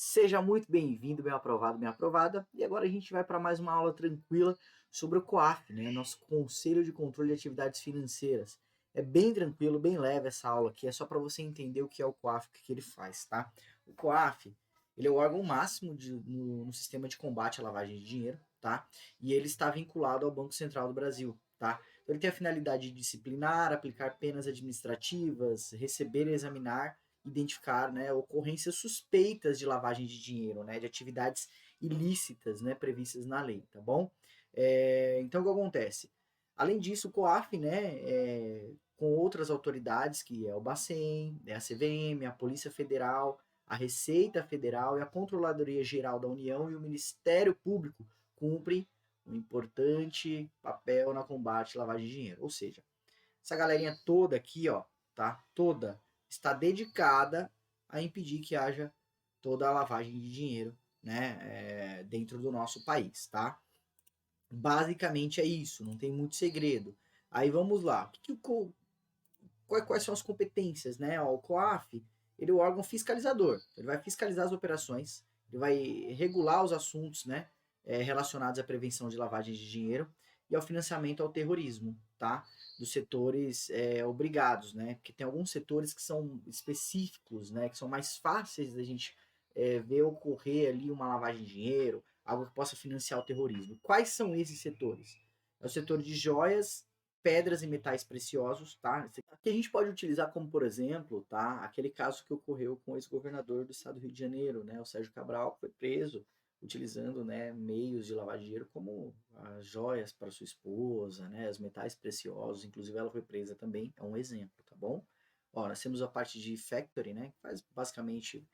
Seja muito bem-vindo, meu aprovado, minha aprovada. E agora a gente vai para mais uma aula tranquila sobre o COAF, né? Nosso Conselho de Controle de Atividades Financeiras. É bem tranquilo, bem leve essa aula aqui, é só para você entender o que é o COAF, o que ele faz, tá? O COAF, ele é o órgão máximo no sistema de combate à lavagem de dinheiro, tá? E ele está vinculado ao Banco Central do Brasil, tá? Então ele tem a finalidade de disciplinar, aplicar penas administrativas, receber e examinar identificar, né, ocorrências suspeitas de lavagem de dinheiro, né, de atividades ilícitas, né, previstas na lei, tá bom? Então, o que acontece? Além disso, o COAF, né, com outras autoridades, que é o Bacen, a CVM, a Polícia Federal, a Receita Federal e a Controladoria Geral da União e o Ministério Público cumprem um importante papel na combate à lavagem de dinheiro. Ou seja, essa galerinha toda aqui, ó, tá? Toda está dedicada a impedir que haja toda a lavagem de dinheiro, né, dentro do nosso país, tá? Basicamente é isso, não tem muito segredo. Aí vamos lá. Quais são as competências, né? Ó, o COAF, ele é o órgão fiscalizador. Ele vai fiscalizar as operações, ele vai regular os assuntos, né, relacionados à prevenção de lavagem de dinheiro e ao financiamento ao terrorismo, tá? Dos setores obrigados, né? Porque tem alguns setores que são específicos, né? Que são mais fáceis da gente ver ocorrer ali uma lavagem de dinheiro, algo que possa financiar o terrorismo. Quais são esses setores? É o setor de joias, pedras e metais preciosos, tá? Que a gente pode utilizar como, por exemplo, tá? Aquele caso que ocorreu com o ex-governador do estado do Rio de Janeiro, né? O Sérgio Cabral, que foi preso utilizando, né, meios de lavar dinheiro como as joias para sua esposa, né, os metais preciosos, inclusive ela foi presa também, é um exemplo, tá bom? Ó, nós temos a parte de factory, né, que faz basicamente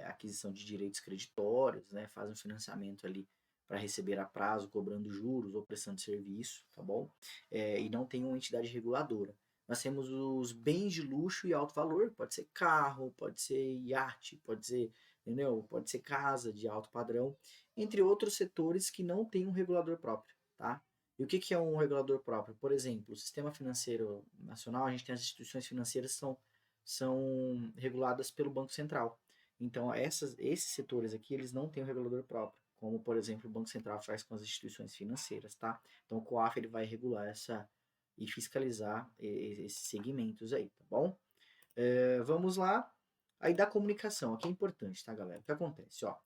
aquisição de direitos creditórios, né, faz um financiamento ali para receber a prazo, cobrando juros ou prestando serviço, tá bom? E não tem uma entidade reguladora. Nós temos os bens de luxo e alto valor, pode ser carro, pode ser iate, pode ser, entendeu? Pode ser casa de alto padrão, entre outros setores que não tem um regulador próprio, tá? E o que é um regulador próprio? Por exemplo, o sistema financeiro nacional, a gente tem as instituições financeiras que são reguladas pelo Banco Central. Então, esses setores aqui, eles não têm um regulador próprio, como, por exemplo, o Banco Central faz com as instituições financeiras, tá? Então, o COAF, ele vai regular e fiscalizar esses segmentos aí, tá bom? Vamos lá. Aí da comunicação, aqui é importante, tá, galera? O que acontece, ó?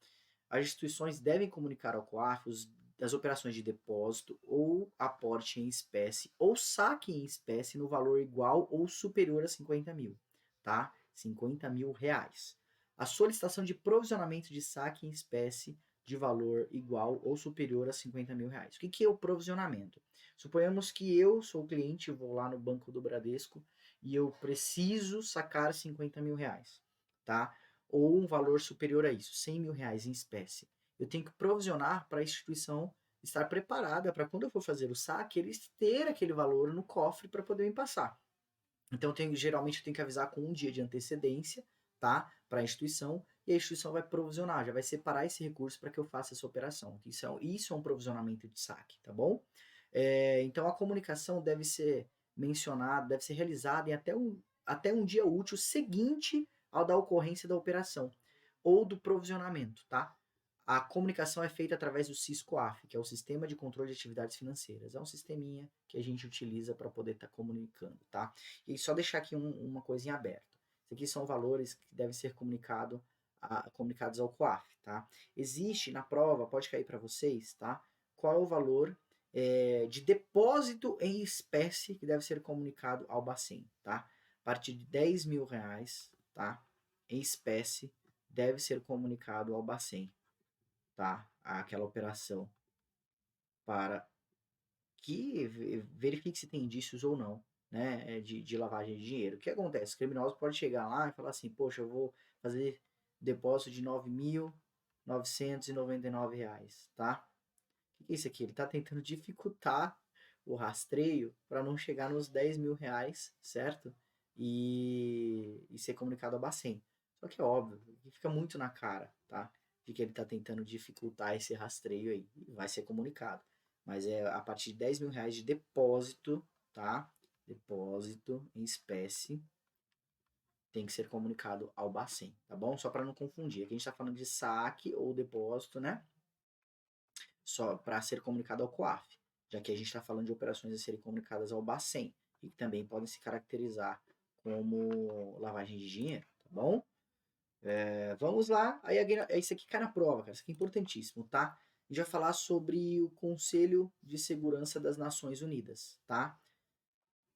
As instituições devem comunicar ao COAF das operações de depósito ou aporte em espécie ou saque em espécie no valor igual ou superior a 50 mil, tá? 50 mil reais. A solicitação de provisionamento de saque em espécie de valor igual ou superior a 50 mil reais. O que é o provisionamento? Suponhamos que eu sou o cliente, vou lá no Banco do Bradesco e eu preciso sacar 50 mil reais, tá? Ou um valor superior a isso, 100 mil reais em espécie. Eu tenho que provisionar para a instituição estar preparada para quando eu for fazer o saque, eles ter aquele valor no cofre para poder me passar. Então, geralmente eu tenho que avisar com um dia de antecedência, tá? Para a instituição, e a instituição vai provisionar, já vai separar esse recurso para que eu faça essa operação. Isso é um provisionamento de saque, tá bom? Então, a comunicação deve ser mencionada, deve ser realizada em até um dia útil seguinte ao da ocorrência da operação ou do provisionamento, tá? A comunicação é feita através do SIS-COAF, que é o Sistema de Controle de Atividades Financeiras. É um sisteminha que a gente utiliza para poder estar comunicando, tá? E só deixar aqui uma coisinha aberta. Isso aqui são valores que devem ser comunicados ao COAF, tá? Existe na prova, pode cair para vocês, tá? Qual é o valor de depósito em espécie que deve ser comunicado ao Bacen, tá? A partir de 10 mil reais, tá? Em espécie, deve ser comunicado ao Bacen, tá? Aquela operação para que verifique se tem indícios ou não, né, de lavagem de dinheiro. O que acontece? O criminoso pode chegar lá e falar assim, poxa, eu vou fazer depósito de 9.999 reais, tá? O que é isso aqui? Ele está tentando dificultar o rastreio para não chegar nos 10 mil reais, certo? E ser comunicado ao Bacen. Só que é óbvio, fica muito na cara, tá? De que ele está tentando dificultar esse rastreio aí. E vai ser comunicado. Mas é a partir de 10 mil reais de depósito, tá? Depósito em espécie tem que ser comunicado ao Bacen, tá bom? Só para não confundir. Aqui a gente está falando de saque ou depósito, né? Só para ser comunicado ao COAF, já que a gente está falando de operações a serem comunicadas ao Bacen e que também podem se caracterizar como lavagem de dinheiro, tá bom? Vamos lá, aí isso aqui cai na prova, cara, isso aqui é importantíssimo, tá? A gente vai falar sobre o Conselho de Segurança das Nações Unidas, tá?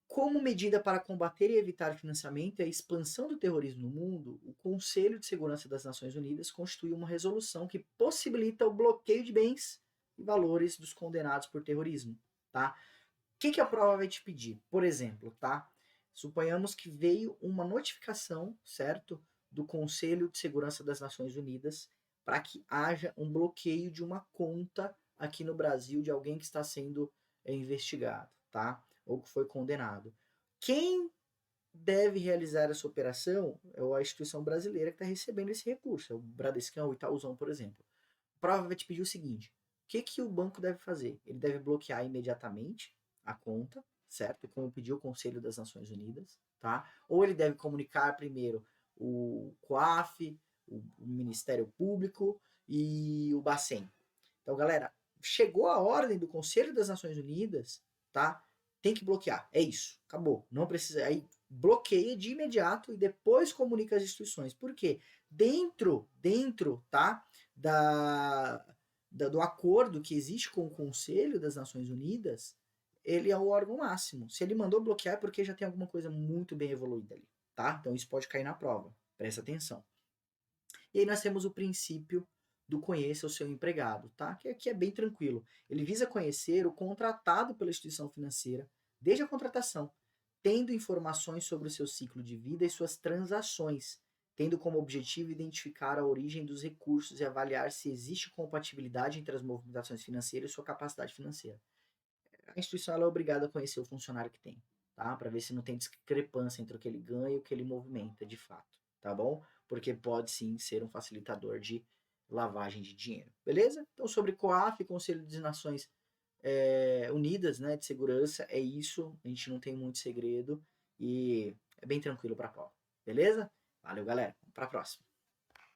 Como medida para combater e evitar o financiamento e a expansão do terrorismo no mundo, o Conselho de Segurança das Nações Unidas constituiu uma resolução que possibilita o bloqueio de bens e valores dos condenados por terrorismo, tá? O que a prova vai te pedir? Por exemplo, tá? Suponhamos que veio uma notificação, certo? Do Conselho de Segurança das Nações Unidas para que haja um bloqueio de uma conta aqui no Brasil de alguém que está sendo investigado, tá? Ou que foi condenado. Quem deve realizar essa operação é a instituição brasileira que está recebendo esse recurso, é o Bradescão, o Itaúzão, por exemplo. A prova vai te pedir o seguinte: o que o banco deve fazer? Ele deve bloquear imediatamente a conta, certo? Como pediu o Conselho das Nações Unidas, tá? Ou ele deve comunicar primeiro o COAF, o Ministério Público e o Bacen. Então, galera, chegou a ordem do Conselho das Nações Unidas, tá? Tem que bloquear. É isso. Acabou. Não precisa. Aí bloqueia de imediato e depois comunica as instituições. Por quê? Dentro, tá? Do acordo que existe com o Conselho das Nações Unidas, ele é o órgão máximo. Se ele mandou bloquear é porque já tem alguma coisa muito bem evoluída ali, tá? Então isso pode cair na prova. Presta atenção. E aí nós temos o princípio do conheça o seu empregado, tá? Que aqui é bem tranquilo. Ele visa conhecer o contratado pela instituição financeira desde a contratação, tendo informações sobre o seu ciclo de vida e suas transações, tendo como objetivo identificar a origem dos recursos e avaliar se existe compatibilidade entre as movimentações financeiras e sua capacidade financeira. A instituição ela é obrigada a conhecer o funcionário que tem, tá? Para ver se não tem discrepância entre o que ele ganha e o que ele movimenta de fato, tá bom? Porque pode sim ser um facilitador de lavagem de dinheiro, beleza? Então, sobre COAF, Conselho das Nações Unidas, né, de Segurança, é isso. A gente não tem muito segredo e é bem tranquilo para a prova, beleza? Valeu, galera. Vamos para a próxima.